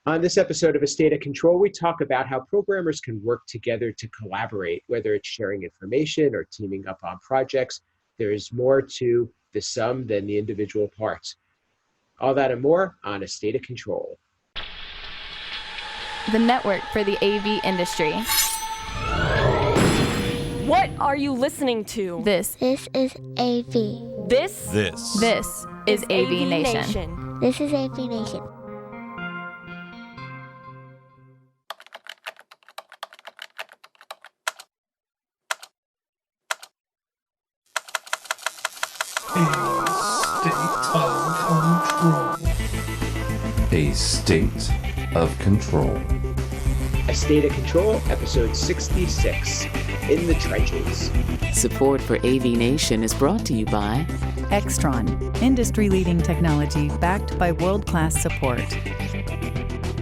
On this episode of A State of Control, we talk about how programmers can work together to collaborate, whether it's sharing information or teaming up on projects. There is more to the sum than the individual parts. All that and more on A State of Control. The network for the AV industry. What are you listening to? This is AV. This is AVNation. This is AVNation. A State of Control. A State of Control, episode 66, In the Trenches. Support for AVNation is brought to you by Extron, industry-leading technology backed by world-class support.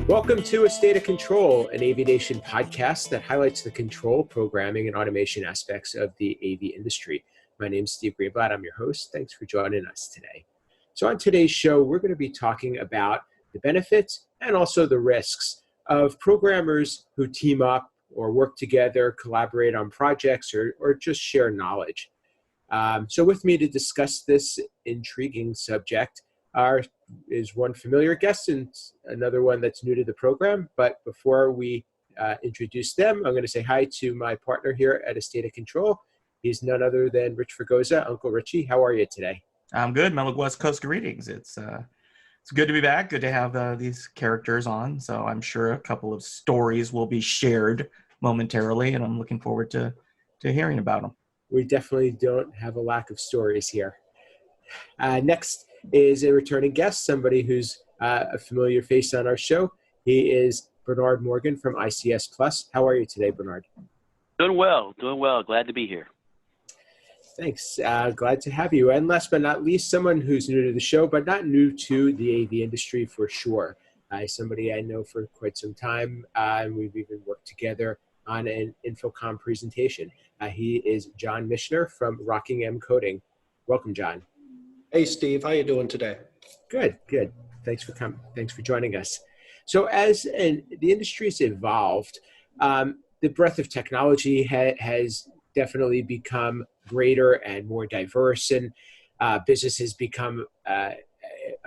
Welcome to A State of Control, an AVNation podcast that highlights the control, programming, and automation aspects of the AV industry. My name is Steve Greenblatt. I'm your host. Thanks for joining us today. So on today's show, we're going to be talking about the benefits and also the risks of programmers who team up or work together, collaborate on projects, or just share knowledge. So with me to discuss this intriguing subject is one familiar guest and another one that's new to the program. But before we introduce them, I'm going to say hi to my partner here at A State of Control. He's none other than Rich Fregosa. Uncle Richie, how are you today? I'm good. Mellow West Coast greetings. It's good to be back. Good to have these characters on. So I'm sure a couple of stories will be shared momentarily, and I'm looking forward to hearing about them. We definitely don't have a lack of stories here. Next is a returning guest, somebody who's a familiar face on our show. He is Bernard Morgan from ICS Plus. How are you today, Bernard? Doing well. Glad to be here. Thanks. Glad to have you. And last but not least, someone who's new to the show, but not new to the AV industry for sure. Somebody I know for quite some time, and we've even worked together on an Infocom presentation. He is John Mishner from Rocking M Coding. Welcome, John. Hey, Steve. How you doing today? Good. Thanks for coming. Thanks for joining us. So as the industry's evolved, the breadth of technology has definitely become greater and more diverse, and business has become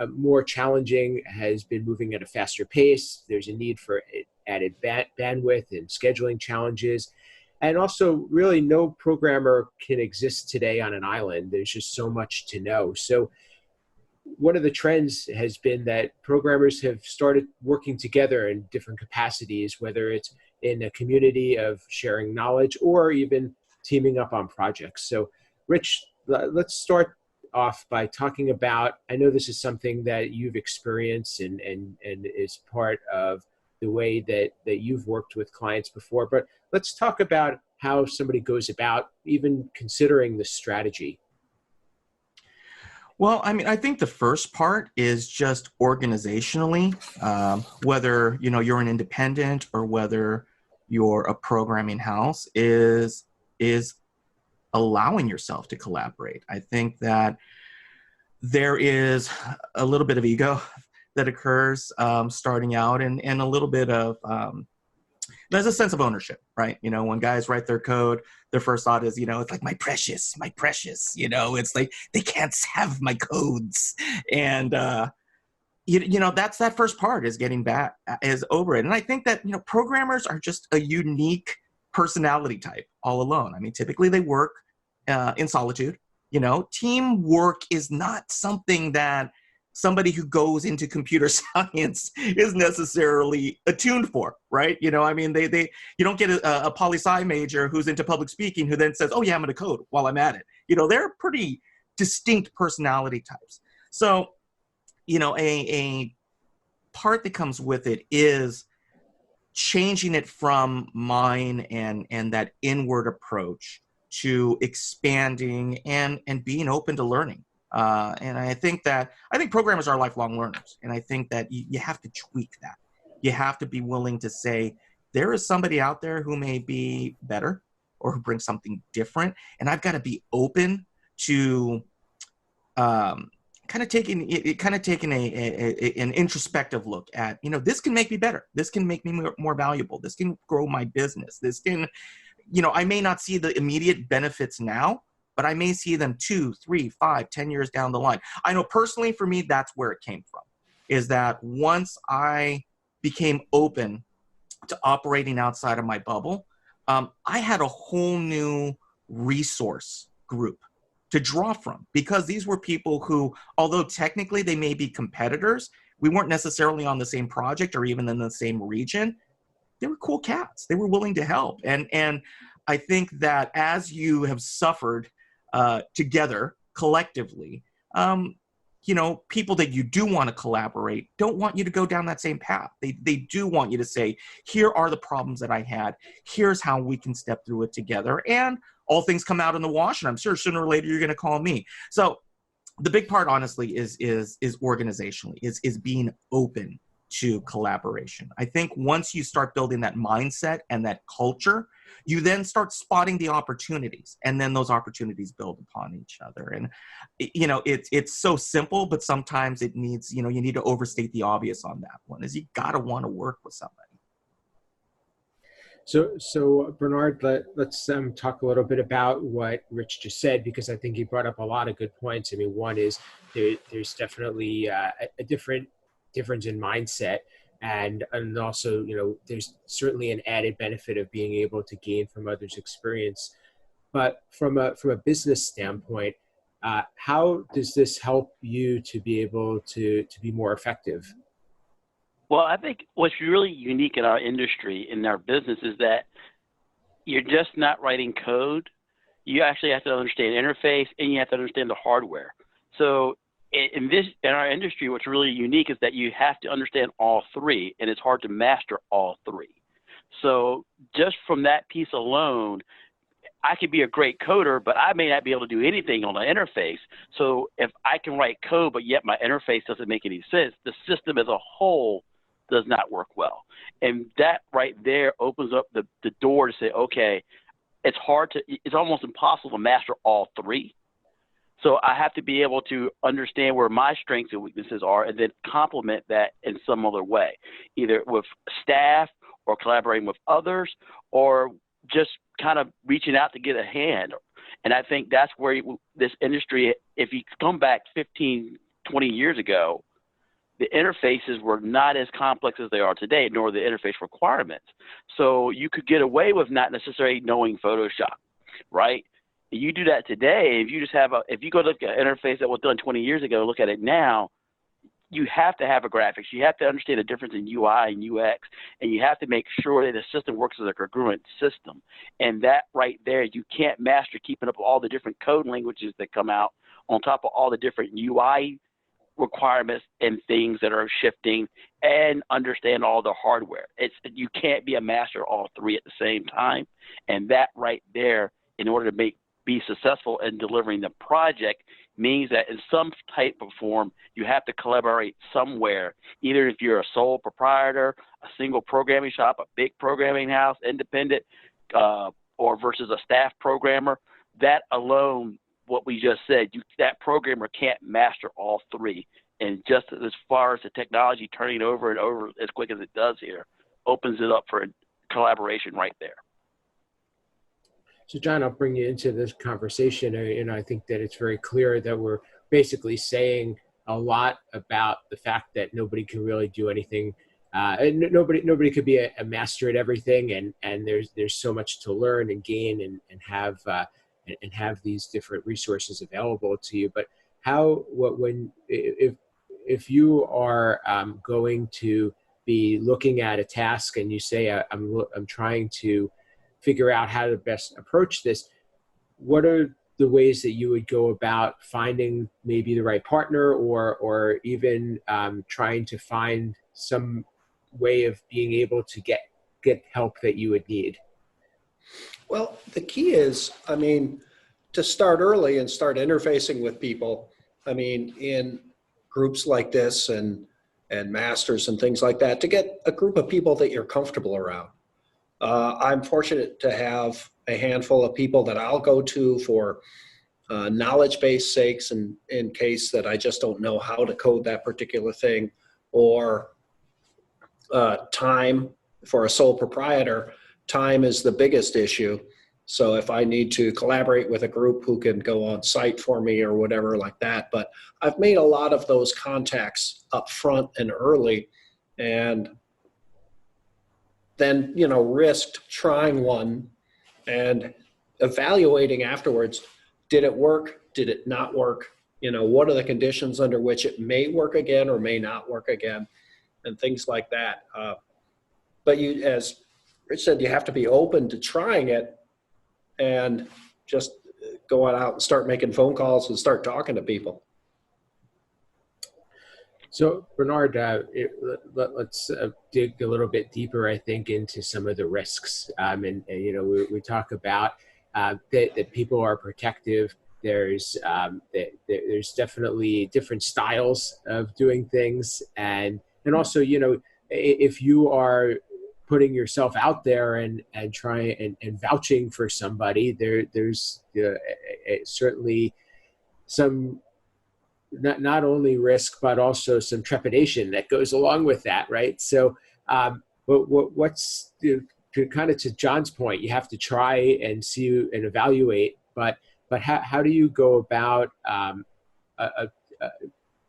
more challenging, has been moving at a faster pace. There's a need for added bandwidth and scheduling challenges. And also, really, no programmer can exist today on an island. There's just so much to know. So one of the trends has been that programmers have started working together in different capacities, whether it's in a community of sharing knowledge or even teaming up on projects. So, Rich, let's start off by talking about, I know this is something that you've experienced and is part of the way that you've worked with clients before, but let's talk about how somebody goes about even considering the strategy. Well, I mean, I think the first part is just organizationally, whether you're an independent or whether you're a programming house, is allowing yourself to collaborate. I think that there is a little bit of ego that occurs starting out, and a little bit of there's a sense of ownership, right? When guys write their code, their first thought is, it's like my precious, it's like they can't have my codes. And that's that first part is getting back, is over it. And I think that programmers are just a unique personality type all alone. I mean, typically they work in solitude. Teamwork is not something that somebody who goes into computer science is necessarily attuned for, right? You don't get a poli-sci major who's into public speaking who then says, oh yeah, I'm going to code while I'm at it. They're pretty distinct personality types. So, a part that comes with it is changing it from mine and that inward approach to expanding and being open to learning. And I think programmers are lifelong learners. And I think that you have to tweak that. You have to be willing to say, there is somebody out there who may be better or who brings something different. And I've got to be open to kind of taking an introspective look at, this can make me better. This can make me more valuable. This can grow my business. This can, I may not see the immediate benefits now, but I may see them 2, 3, 5, 10 years down the line. I know personally for me, that's where it came from, is that once I became open to operating outside of my bubble, I had a whole new resource group to draw from, because these were people who, although technically they may be competitors, we weren't necessarily on the same project or even in the same region. They were cool cats. They were willing to help. And I think that as you have suffered together collectively, people that you do want to collaborate don't want you to go down that same path. They do want you to say, here are the problems that I had. Here's how we can step through it together. And all things come out in the wash, and I'm sure sooner or later you're going to call me. So the big part, honestly, is organizationally, is being open to collaboration. I think once you start building that mindset and that culture, you then start spotting the opportunities, and then those opportunities build upon each other. And it's so simple, but sometimes it needs, you need to overstate the obvious on that one, is you got to want to work with somebody. So Bernard, let's talk a little bit about what Rich just said, because I think he brought up a lot of good points. I mean, one is there's definitely a difference in mindset, and also, there's certainly an added benefit of being able to gain from others' experience. But from a business standpoint, how does this help you to be able to be more effective? Well, I think what's really unique in our industry, in our business, is that you're just not writing code. You actually have to understand interface, and you have to understand the hardware. So in our industry, what's really unique is that you have to understand all three, and it's hard to master all three. So just from that piece alone, I could be a great coder, but I may not be able to do anything on the interface. So if I can write code, but yet my interface doesn't make any sense, the system as a whole does not work well. And that right there opens up the door to say, okay, it's almost impossible to master all three. So I have to be able to understand where my strengths and weaknesses are, and then complement that in some other way, either with staff or collaborating with others, or just kind of reaching out to get a hand. And I think that's where this industry, if you come back 15, 20 years ago, the interfaces were not as complex as they are today, nor the interface requirements. So you could get away with not necessarily knowing Photoshop, right? You do that today, if you just if you go look at an interface that was done 20 years ago, look at it now, you have to have a graphics. You have to understand the difference in UI and UX, and you have to make sure that the system works as a congruent system. And that right there, you can't master keeping up with all the different code languages that come out on top of all the different UI requirements and things that are shifting, and understand all the hardware. You can't be a master of all three at the same time. And that right there, in order to be successful in delivering the project, means that in some type of form, you have to collaborate somewhere, either if you're a sole proprietor, a single programming shop, a big programming house, independent, or versus a staff programmer. That alone, what we just said, that programmer can't master all three. And just as far as the technology turning over and over as quick as it does here, opens it up for collaboration right there. So John, I'll bring you into this conversation. I think that it's very clear that we're basically saying a lot about the fact that nobody can really do anything. And nobody could be a master at everything. And there's so much to learn and gain and have these different resources available to you. But if you are going to be looking at a task and you say, I'm trying to figure out how to best approach this, what are the ways that you would go about finding maybe the right partner, or even trying to find some way of being able to get help that you would need? Well, the key is, to start early and start interfacing with people. In groups like this and masters and things like that, to get a group of people that you're comfortable around. I'm fortunate to have a handful of people that I'll go to for knowledge base sakes, in case that I just don't know how to code that particular thing, or time. For a sole proprietor, time is the biggest issue. So if I need to collaborate with a group who can go on site for me or whatever like that, but I've made a lot of those contacts up front and early, and then, risked trying one and evaluating afterwards. Did it work? Did it not work? What are the conditions under which it may work again or may not work again, and things like that. But you, as Rich said, you have to be open to trying it, and just go out and start making phone calls and start talking to people. So Bernard, let's dig a little bit deeper, I think, into some of the risks. We talk about that people are protective. There's definitely different styles of doing things, and also, if you are putting yourself out there and trying and vouching for somebody, there's certainly some not only risk but also some trepidation that goes along with that, right? So, what's kind of to John's point, you have to try and see and evaluate, but how do you go about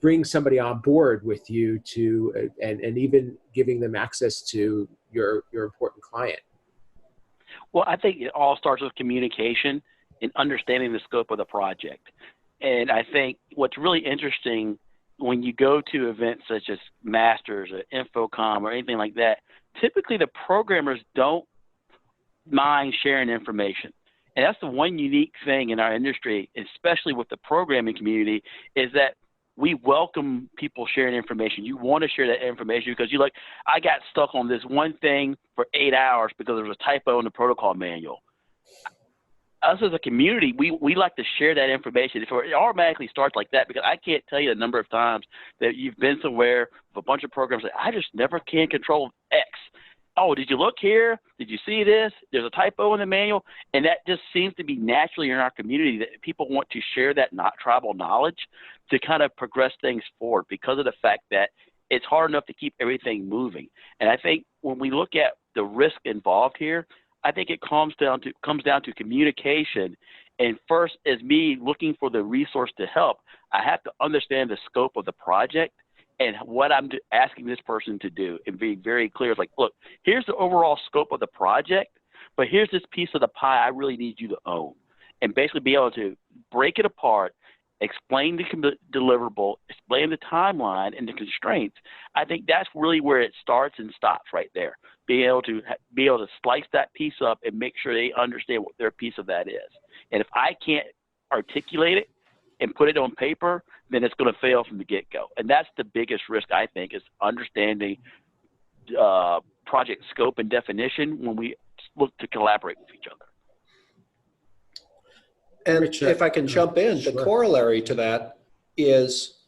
bring somebody on board with you to and even giving them access to your important client? Well, I think it all starts with communication and understanding the scope of the project. And I think what's really interesting when you go to events such as Masters or InfoComm or anything like that, typically the programmers don't mind sharing information. And that's the one unique thing in our industry, especially with the programming community, is that we welcome people sharing information. You want to share that information because you're like, I got stuck on this one thing for 8 hours because there was a typo in the protocol manual. Us as a community, we like to share that information. It automatically starts like that, because I can't tell you the number of times that you've been somewhere with a bunch of programs that I just never can control X. Oh, did you look here? Did you see this? There's a typo in the manual. And that just seems to be naturally in our community, that people want to share that not tribal knowledge to kind of progress things forward, because of the fact that it's hard enough to keep everything moving. And I think when we look at the risk involved here, I think it comes down to communication. And first, as me looking for the resource to help, I have to understand the scope of the project and what I'm asking this person to do, and be very clear. It's like, look, here's the overall scope of the project, but here's this piece of the pie I really need you to own. And basically be able to break it apart, explain the deliverable, explain the timeline and the constraints. I think that's really where it starts and stops right there. Being able to slice that piece up and make sure they understand what their piece of that is. And if I can't articulate it and put it on paper, then it's going to fail from the get-go. And that's the biggest risk, I think, is understanding project scope and definition when we look to collaborate with each other. And Richard, if I can jump in, sure. The corollary to that is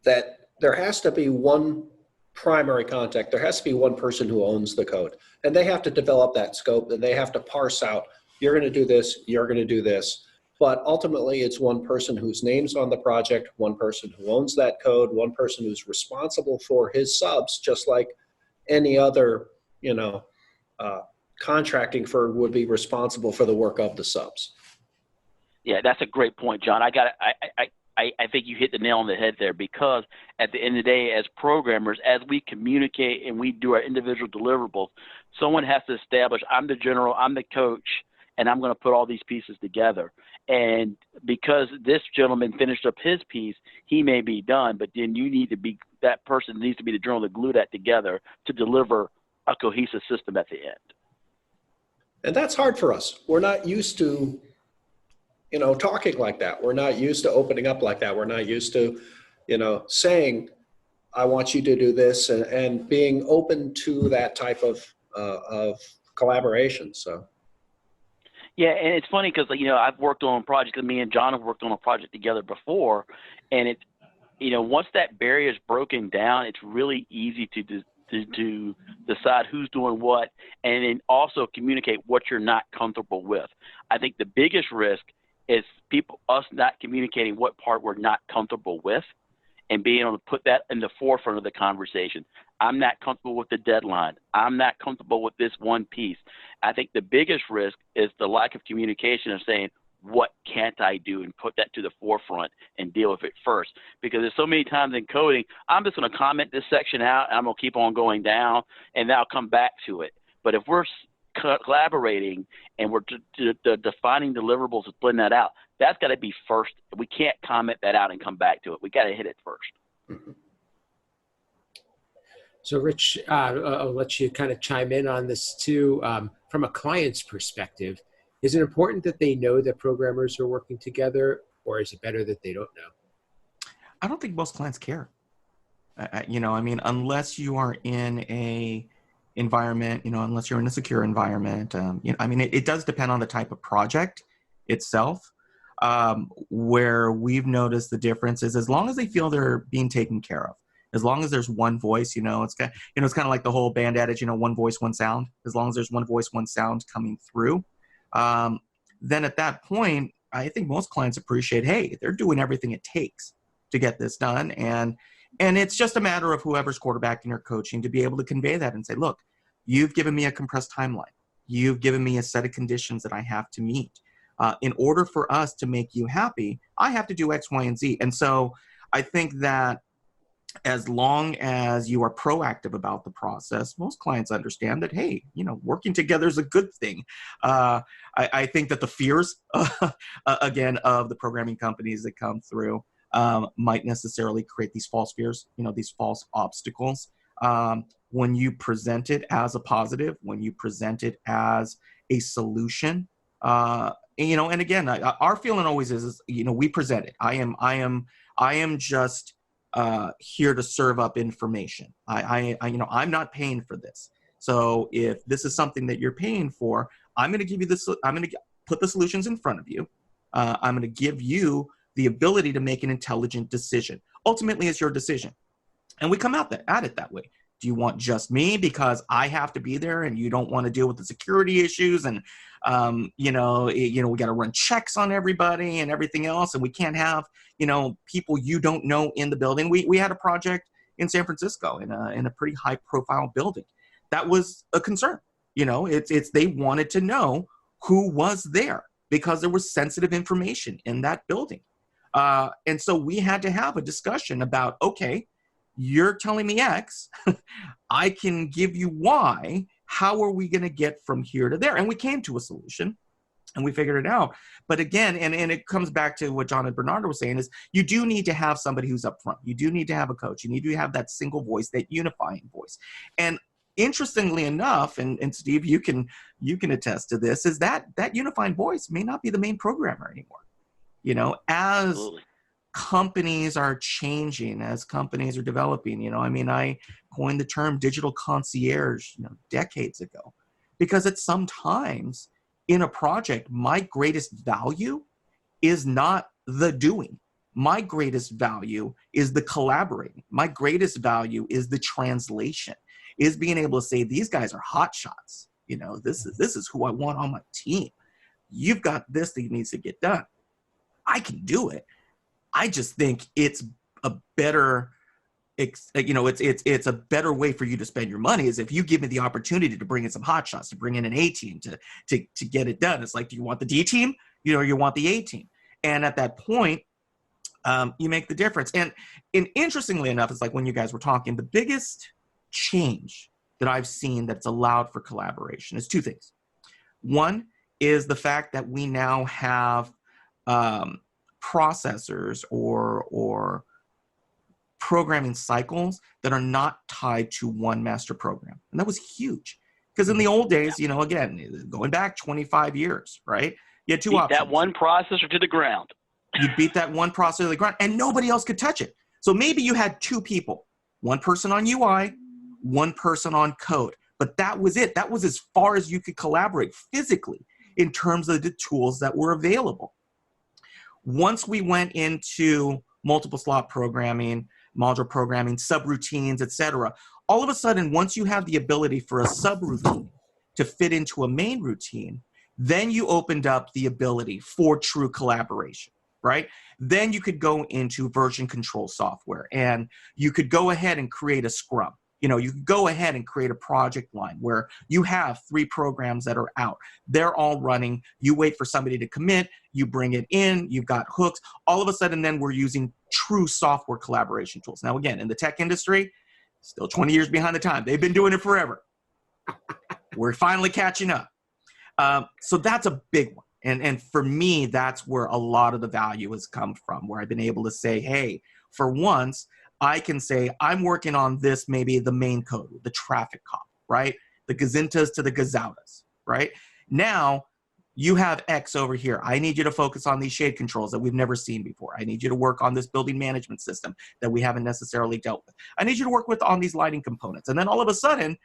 that there has to be one primary contact. There has to be one person who owns the code, and they have to develop that scope, and they have to parse out, you're going to do this, you're going to do this. But ultimately, it's one person whose name's on the project, one person who owns that code, one person who's responsible for his subs, just like any other, contracting firm would be responsible for the work of the subs. Yeah, that's a great point, John. I think you hit the nail on the head there, because at the end of the day, as programmers, as we communicate and we do our individual deliverables, someone has to establish, I'm the general, I'm the coach, and I'm going to put all these pieces together. And because this gentleman finished up his piece, he may be done, but then that person needs to be the general to glue that together to deliver a cohesive system at the end. And that's hard for us. We're not used to talking like that. We're not used to opening up like that. We're not used to, saying, I want you to do this, and being open to that type of collaboration. So. Yeah, and it's funny because, I've worked on projects, and me and John have worked on a project together before, and once that barrier is broken down, it's really easy to decide who's doing what, and then also communicate what you're not comfortable with. I think the biggest risk is us not communicating what part we're not comfortable with and being able to put that in the forefront of the conversation. I'm not comfortable with the deadline. I'm not comfortable with this one piece. I think the biggest risk is the lack of communication of saying, what can't I do, and put that to the forefront and deal with it first. Because there's so many times in coding, I'm just going to comment this section out, and I'm going to keep on going down, and then I'll come back to it. But if we're collaborating and we're defining deliverables and putting that out, that's got to be first. We can't comment that out and come back to it. We got to hit it first. So, Rich, I'll let you kind of chime in on this too. From a client's perspective, is it important that they know that programmers are working together, or is it better that they don't know? I don't think most clients care. Unless you are in a environment, unless you're in a secure environment, it does depend on the type of project itself. Where we've noticed the difference is as long as they feel they're being taken care of, as long as there's one voice, it's kind of like the whole band adage, one voice, one sound. As long as there's one voice, one sound coming through, then at that point, I think most clients appreciate, hey, they're doing everything it takes to get this done. And it's just a matter of whoever's quarterbacking or coaching to be able to convey that and say, look, you've given me a compressed timeline. You've given me a set of conditions that I have to meet. In order for us to make you happy, I have to do X, Y, and Z. And so I think that as long as you are proactive about the process, most clients understand that, hey, working together is a good thing. I think that the fears, again, of the programming companies that come through might necessarily create these false fears, these false obstacles. When you present it as a positive, when you present it as a solution, and again, our feeling always is, we present it. I am just here to serve up information. I'm not paying for this. So if this is something that you're paying for, I'm going to give you this. I'm going to put the solutions in front of you. I'm going to give you the ability to make an intelligent decision. Ultimately, it's your decision. And we come at it that way. Do you want just me because I have to be there and you don't want to deal with the security issues and, we got to run checks on everybody and everything else. And we can't have, people you don't know in the building. We had a project in San Francisco in a pretty high profile building. That was a concern. They wanted to know who was there because there was sensitive information in that building. And so we had to have a discussion about, okay, you're telling me X, I can give you Y. How are we going to get from here to there? And we came to a solution and we figured it out. But again, and it comes back to what John and Bernardo were saying is you do need to have somebody who's up front. You do need to have a coach. You need to have that single voice, that unifying voice. And interestingly enough, and Steve, you can attest to this, is that unifying voice may not be the main programmer anymore. As Absolutely. Companies are changing, as companies are developing, I coined the term digital concierge, decades ago, because at some times in a project, my greatest value is not the doing. My greatest value is the collaborating. My greatest value is the translation, is being able to say, these guys are hot shots. This is who I want on my team. You've got this that needs to get done. I can do it. I just think it's a better, it's a better way for you to spend your money is if you give me the opportunity to bring in some hot shots, to bring in an A team to get it done. It's like, do you want the D team? You want the A team. And at that point, you make the difference. And interestingly enough, it's like when you guys were talking, the biggest change that I've seen that's allowed for collaboration is two things. One is the fact that we now have processors or programming cycles that are not tied to one master program. And that was huge. Because in the old days, again, going back 25 years, right? You had two options. That one processor to the ground. You beat that one processor to the ground and nobody else could touch it. So maybe you had two people, one person on UI, one person on code. But that was it. That was as far as you could collaborate physically in terms of the tools that were available. Once we went into multiple slot programming, module programming, subroutines, etc., all of a sudden, once you have the ability for a subroutine to fit into a main routine, Then you opened up the ability for true collaboration, right? Then you could go into version control software, and you could go ahead and create a scrum. You could go ahead and create a project line where you have 3 programs that are out. They're all running. You wait for somebody to commit. You bring it in. You've got hooks. All of a sudden, then we're using true software collaboration tools. Now, again, in the tech industry, still 20 years behind the time. They've been doing it forever. We're finally catching up. So that's a big one. And for me, that's where a lot of the value has come from, where I've been able to say, hey, for once, I can say I'm working on this, maybe the main code, the traffic cop, right? The gazintas to the gazautas, right? Now you have X over here. I need you to focus on these shade controls that we've never seen before. I need you to work on this building management system that we haven't necessarily dealt with. I need you to work on these lighting components. And then all of a sudden,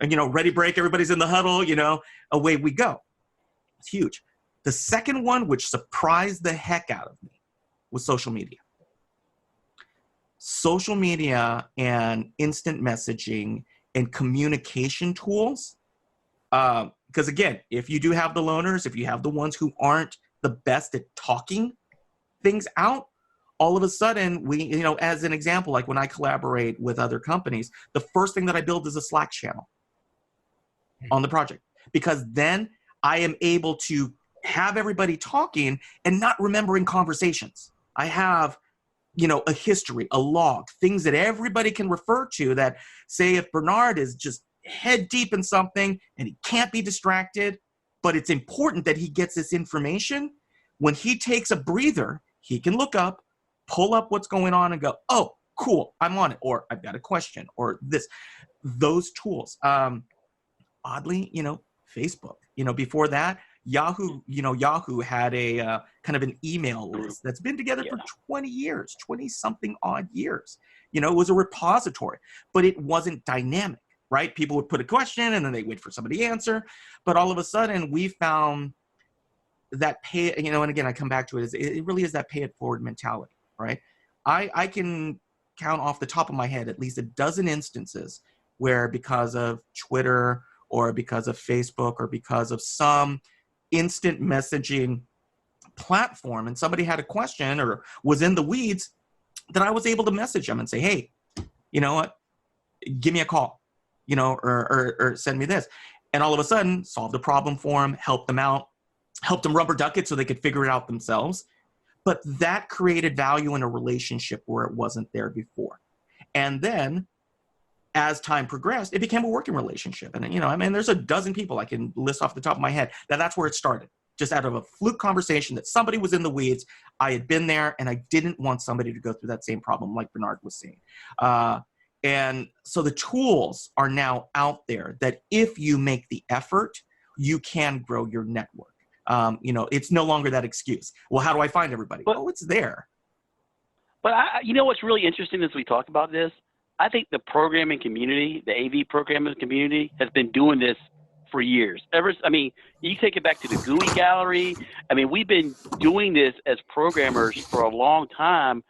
ready break, everybody's in the huddle, away we go. It's huge. The second one, which surprised the heck out of me, was social media. Social media and instant messaging and communication tools. Because again, if you do have the loners, if you have the ones who aren't the best at talking things out, all of a sudden we, as an example, like when I collaborate with other companies, the first thing that I build is a Slack channel on the project, because then I am able to have everybody talking and not remembering conversations. I have a history, a log, things that everybody can refer to that say if Bernard is just head deep in something and he can't be distracted, but it's important that he gets this information. When he takes a breather, he can look up, pull up what's going on and go, oh, cool, I'm on it. Or I've got a question or this, those tools. Oddly, Facebook, before that, Yahoo had a kind of an email list that's been together for 20 years, 20 something odd years. It was a repository, but it wasn't dynamic, right? People would put a question and then they wait for somebody to answer. But all of a sudden we found that pay, and again, I come back to it, it really is that pay it forward mentality, right? I can count off the top of my head at least a dozen instances where because of Twitter or because of Facebook or because of some instant messaging platform and somebody had a question or was in the weeds, that I was able to message them and say, hey, you know what, give me a call, or send me this. And all of a sudden solve the problem for them, help them out, help them rubber duck it so they could figure it out themselves. But that created value in a relationship where it wasn't there before. And then as time progressed, it became a working relationship. And, there's a dozen people I can list off the top of my head that's where it started. Just out of a fluke conversation that somebody was in the weeds. I had been there and I didn't want somebody to go through that same problem like Bernard was saying. And so the tools are now out there that if you make the effort, you can grow your network. It's no longer that excuse. Well, how do I find everybody? Well, it's there. But what's really interesting as we talk about this, I think the programming community, the AV programming community, has been doing this for years. You take it back to the GUI gallery. We've been doing this as programmers for a long time,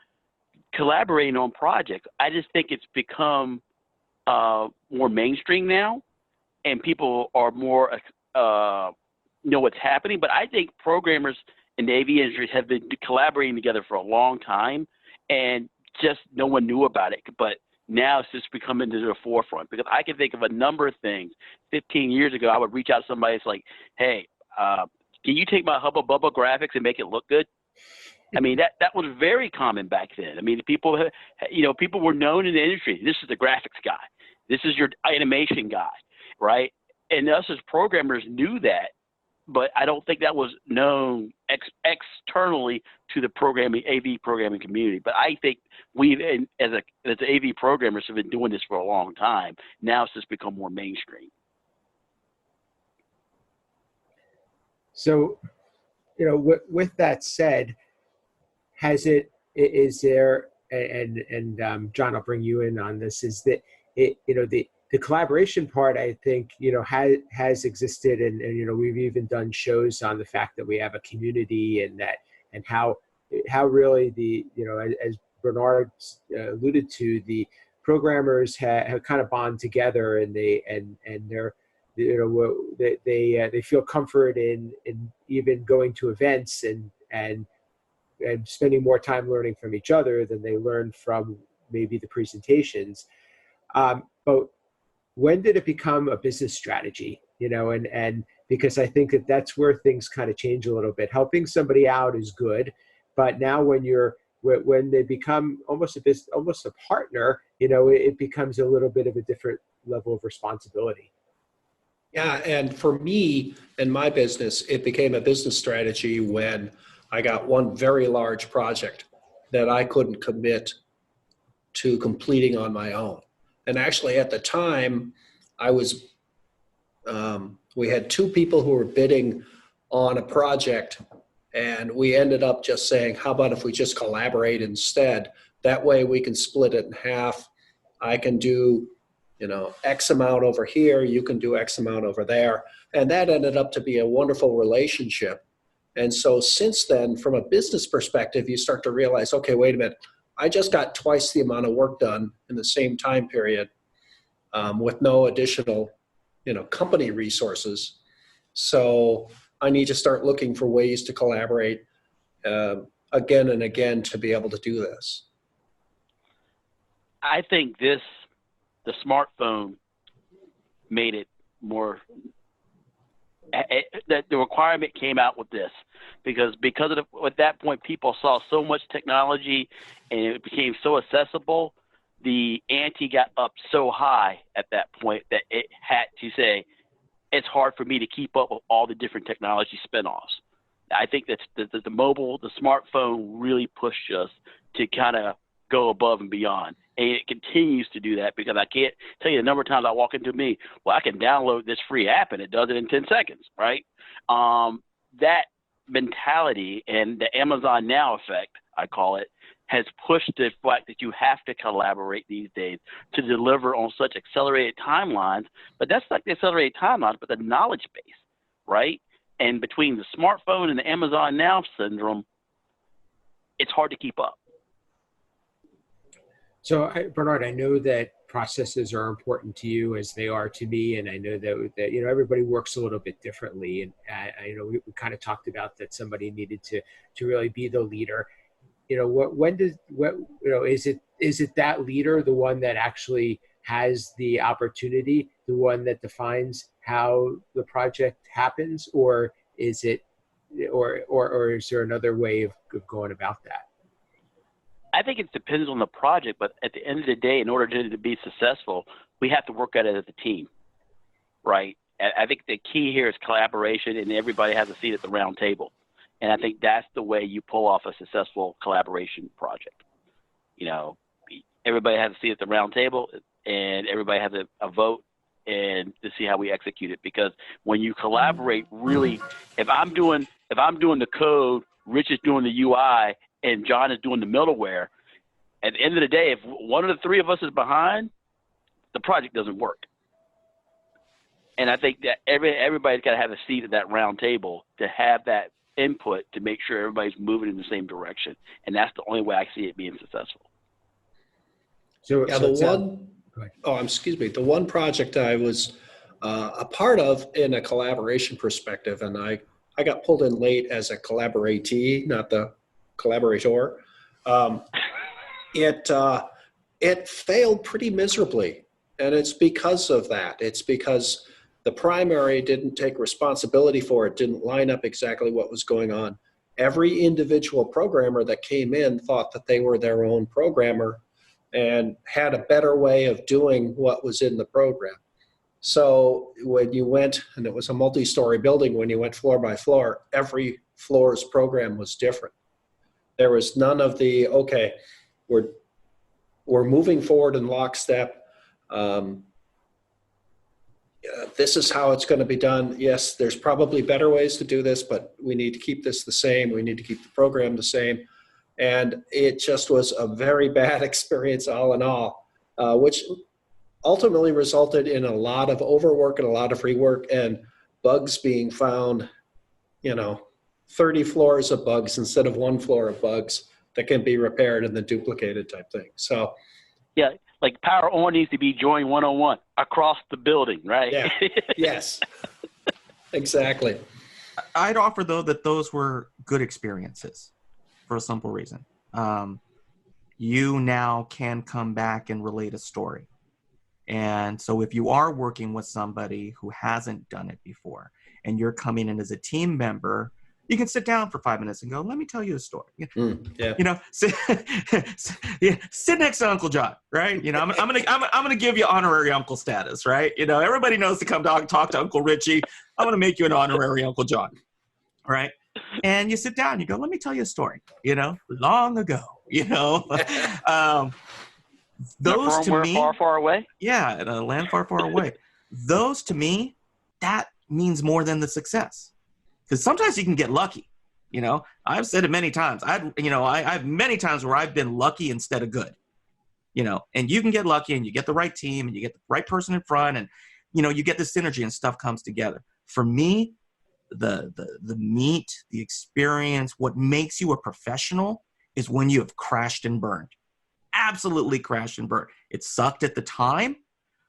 collaborating on projects. I just think it's become more mainstream now, and people are more know what's happening. But I think programmers in the AV industry have been collaborating together for a long time, and just no one knew about it. But now it's just becoming to the forefront, because I can think of a number of things. 15 years ago, I would reach out to somebody. It's like, hey, can you take my Hubba Bubba graphics and make it look good? That was very common back then. People were known in the industry. This is the graphics guy. This is your animation guy, right? And us as programmers knew that, but I don't think that was known externally to the AV programming community. But I think we've, as AV programmers, have been doing this for a long time. Now it's just become more mainstream. So, with that said, is there, and John, I'll bring you in on this, is that the collaboration part, I think, has existed, and we've even done shows on the fact that we have a community, and how really as Bernard alluded to, the programmers have kind of bond together, and they're they feel comfort in even going to events and spending more time learning from each other than they learn from maybe the presentations. But when did it become a business strategy? And because I think that's where things kind of change a little bit. Helping somebody out is good, but now when they become almost a partner, it becomes a little bit of a different level of responsibility. Yeah, and for me and my business, it became a business strategy when I got one very large project that I couldn't commit to completing on my own. And actually, at the time, we had two people who were bidding on a project, and we ended up just saying, how about if we just collaborate instead? That way we can split it in half. I can do, X amount over here, you can do X amount over there. And that ended up to be a wonderful relationship. And so since then, from a business perspective, you start to realize, okay, wait a minute, I just got twice the amount of work done in the same time period with no additional, company resources. So I need to start looking for ways to collaborate again and again to be able to do this. I think the smartphone made it more. That the requirement came out with this because at that point people saw so much technology and it became so accessible. The ante got up so high at that point that it had to say, it's hard for me to keep up with all the different technology spinoffs. I think that the smartphone really pushed us to kind of go above and beyond. And it continues to do that because I can't tell you the number of times I walk into me, well, I can download this free app and it does it in 10 seconds, right? That mentality and the Amazon Now effect, I call it, has pushed the fact that you have to collaborate these days to deliver on such accelerated timelines. But that's like the accelerated timelines, but the knowledge base, right? And between the smartphone and the Amazon Now syndrome, it's hard to keep up. So, Bernard, I know that processes are important to you as they are to me, and I know that everybody works a little bit differently. And we kind of talked about that somebody needed to really be the leader. Is it that leader, the one that actually has the opportunity, the one that defines how the project happens, or is it, or is there another way of going about that? I think it depends on the project, but at the end of the day, in order to be successful, we have to work at it as a team, right? I think the key here is collaboration, and everybody has a seat at the round table. And I think that's the way you pull off a successful collaboration project. Everybody has a seat at the round table, and everybody has a vote and to see how we execute it. Because when you collaborate, really, if I'm doing the code, Rich is doing the UI, and John is doing the middleware, at the end of the day, if one of the three of us is behind, the project doesn't work. And I think that everybody's got to have a seat at that round table to have that input to make sure everybody's moving in the same direction. And that's the only way I see it being successful. The one project I was a part of in a collaboration perspective, and I got pulled in late as a collaboratee, not the collaborator. It failed pretty miserably, and it's because of that. It's because the primary didn't take responsibility for it, didn't line up exactly what was going on. Every individual programmer that came in thought that they were their own programmer and had a better way of doing what was in the program. So when you went, and it was a multi-story building, when you went floor by floor, every floor's program was different. There was none of the, okay, we're moving forward in lockstep. This is how it's going to be done. Yes, there's probably better ways to do this, but we need to keep this the same. We need to keep the program the same. And it just was a very bad experience all in all, which ultimately resulted in a lot of overwork and a lot of rework and bugs being found, 30 floors of bugs instead of one floor of bugs that can be repaired and then duplicated type thing. So, yeah, like power on needs to be joined 1-on-1 across the building, right? Yeah. Yes. Exactly. I'd offer, though, that those were good experiences for a simple reason. You now can come back and relate a story. And so if you are working with somebody who hasn't done it before and you're coming in as a team member, you can sit down for 5 minutes and go, let me tell you a story. Yeah. You know, sit next to Uncle John, right? You know, I'm gonna give you honorary uncle status, right? You know, everybody knows to come talk to Uncle Richie. I'm gonna make you an honorary Uncle John, right? And you sit down, you go, let me tell you a story. You know, long ago, you know, those to me, far, far away. yeah, in a land far, far away. Those to me, that means more than the success. Because sometimes you can get lucky, you know. I've said it many times. I've many times where I've been lucky instead of good, you know. And you can get lucky, and you get the right team, and you get the right person in front, and you know you get the synergy, and stuff comes together. For me, the meat, the experience, what makes you a professional is when you have crashed and burned, absolutely crashed and burned. It sucked at the time,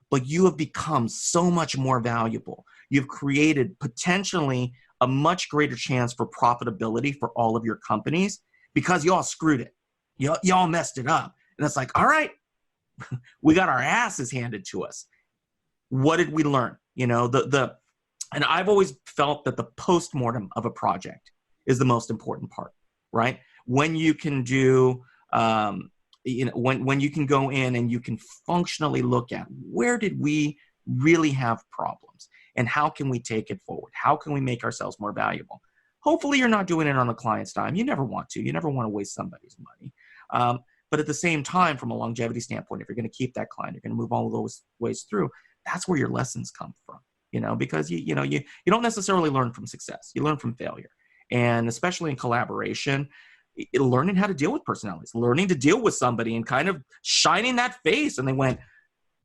but you have become so much more valuable. You've created potentially a much greater chance for profitability for all of your companies because y'all screwed it. Y'all messed it up. And it's like, all right, we got our asses handed to us. What did we learn? You know, and I've always felt that the postmortem of a project is the most important part, right? When you can do, you know, when you can go in and you can functionally look at where did we really have problems and how can we take it forward? How can we make ourselves more valuable? Hopefully you're not doing it on the client's dime. You never want to. You never want to waste somebody's money. But at the same time, from a longevity standpoint, if you're going to keep that client, you're going to move all of those ways through, that's where your lessons come from, you know, because you don't necessarily learn from success. You learn from failure. And especially in collaboration, learning how to deal with personalities, learning to deal with somebody and kind of shining that face. And they went,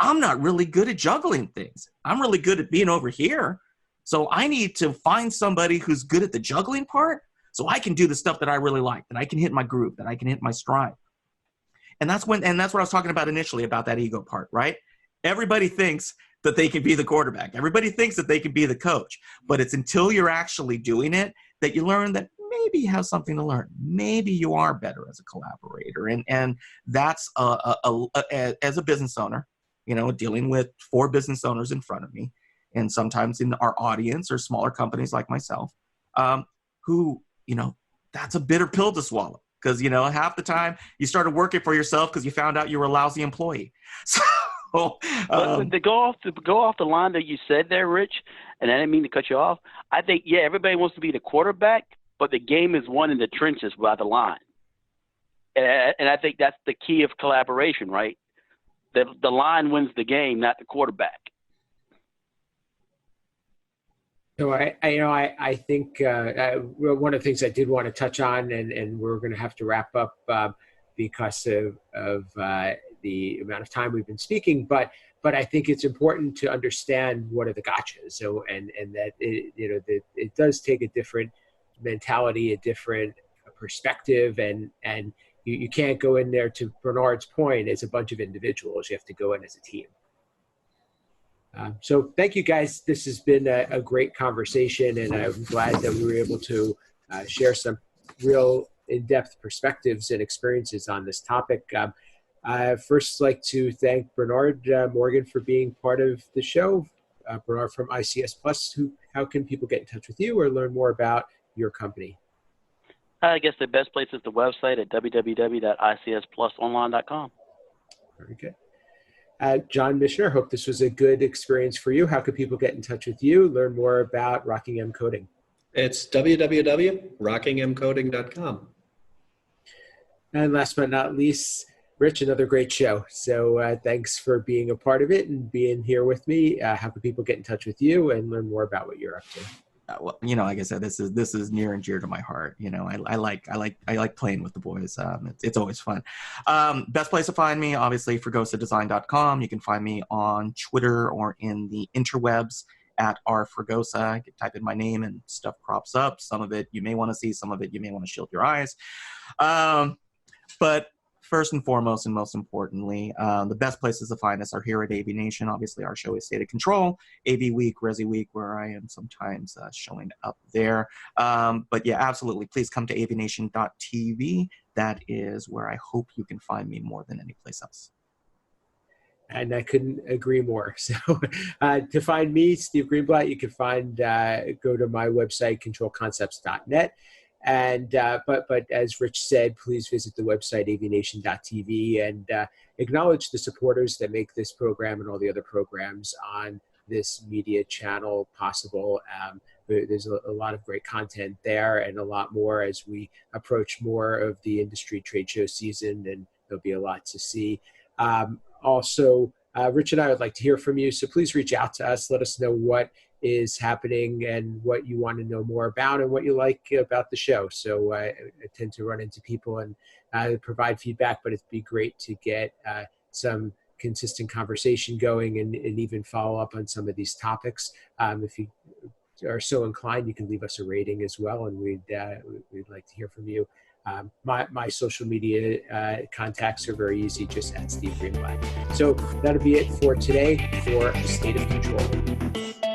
I'm not really good at juggling things. I'm really good at being over here. So I need to find somebody who's good at the juggling part so I can do the stuff that I really like, that I can hit my groove, that I can hit my stride. And that's what I was talking about initially, about that ego part, right? Everybody thinks that they can be the quarterback. Everybody thinks that they can be the coach. But it's until you're actually doing it that you learn that maybe you have something to learn. Maybe you are better as a collaborator. And that's as a business owner, you know, dealing with 4 business owners in front of me, and sometimes in our audience or smaller companies like myself, who, you know, that's a bitter pill to swallow. Because, you know, half the time you started working for yourself because you found out you were a lousy employee. So, but to go off the line that you said there, Rich, and I didn't mean to cut you off. I think, yeah, everybody wants to be the quarterback, but the game is won in the trenches by the line. And I think that's the key of collaboration, right? The line wins the game, not the quarterback. So I think one of the things I did want to touch on, and we're going to have to wrap up because of the amount of time we've been speaking, but I think it's important to understand what are the gotchas. So and that it does take a different mentality, a different perspective, and you can't go in there, to Bernard's point, as a bunch of individuals. You have to go in as a team. So thank you, guys. This has been a great conversation, and I'm glad that we were able to share some real in-depth perspectives and experiences on this topic. I'd first like to thank Bernard Morgan for being part of the show. Bernard from ICS Plus, how can people get in touch with you or learn more about your company? I guess the best place is the website at www.icsplusonline.com. Very good. John Mishner, hope this was a good experience for you. How can people get in touch with you, learn more about Rockingham Coding? It's www.rockinghamcoding.com. And last but not least, Rich, another great show. So thanks for being a part of it and being here with me. How can people get in touch with you and learn more about what you're up to? Well, you know, like I said, this is near and dear to my heart. You know, I like playing with the boys. It's always fun. Best place to find me, obviously, fregosadesign.com. You can find me on Twitter or in the interwebs at rfregosa. You can type in my name and stuff crops up. Some of it you may want to see, some of it you may want to shield your eyes. But first and foremost, and most importantly, the best places to find us are here at AVNation. Obviously, our show is State of Control, AV Week, Resi Week, where I am sometimes showing up there. But yeah, absolutely. Please come to avnation.tv. That is where I hope you can find me more than any place else. And I couldn't agree more. So to find me, Steve Greenblatt, you can go to my website, controlconcepts.net. And but as Rich said, please visit the website avnation.tv and acknowledge the supporters that make this program and all the other programs on this media channel possible. There's a lot of great content there, and a lot more as we approach more of the industry trade show season, and there'll be a lot to see. Also, Rich and I would like to hear from you, so please reach out to us. Let us know what is happening and what you want to know more about and what you like about the show. So I tend to run into people and provide feedback, but it'd be great to get some consistent conversation going and even follow up on some of these topics. If you are so inclined, you can leave us a rating as well, and we'd like to hear from you. My social media contacts are very easy, just at Steve Greenblatt. So that'll be it for today for State of Control.